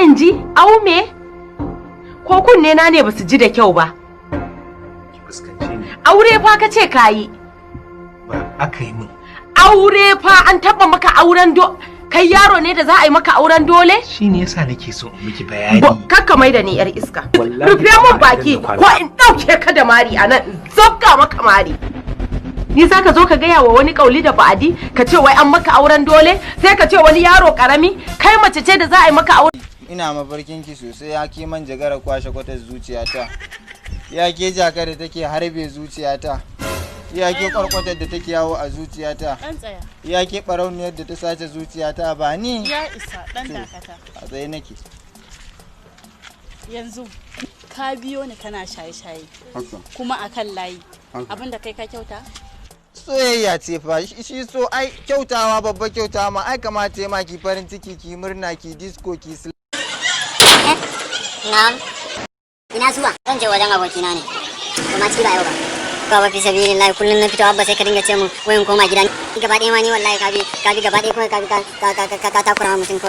in ji au me ko kunne na ne basu ji da kyau ba. Ki fuskance ni. Aure fa ka ce kayi. Ba aka yi min. Aure fa an taba maka auren kai yaro ne da za a yi maka auren dole? Shi ne yasa nake so in miki bayani. Kakka mai da ni yar iska. Wallahi rufe mun baki ko in dauke ka da mari anan zabga maka mari. Ni za ka zo ka gaya wa wani kauli da ba'adi ka ce wai an maka auren dole sai ka ce wani yaro karami kai mace ce da za a yi maka auren. Ina mafarkin ki sosai ya ke man jagara kwashe kwatar zuciyata. Ya ke jaka da take harbe zuciyata. Ya ke kwarkwatar da take yawo a zuciyata. Ya ke barauniyar da ta sace zuciyata ba ni. Ya isa dan dakata. A tsaye nake. Yanzu ka biyo ni kana shaye-shaye. Kuma akan layi. Abinda kai ka kyauta? Soyayya ce fa shi so ai kyautawa babba kyautawa ma ai kamata ya maki farin ciki ki murna ki disco ki Na'am. Ina zuwa zan je wajen abokina ne. Kuma ci ba yau ba. Baba fi sabilillahi kullun na fito abba sai ka dinga ce mun wayan koma gidan. Gaba ɗaya ma ni wallahi ka bi gaba ɗaya kuma ka takura mutum ko.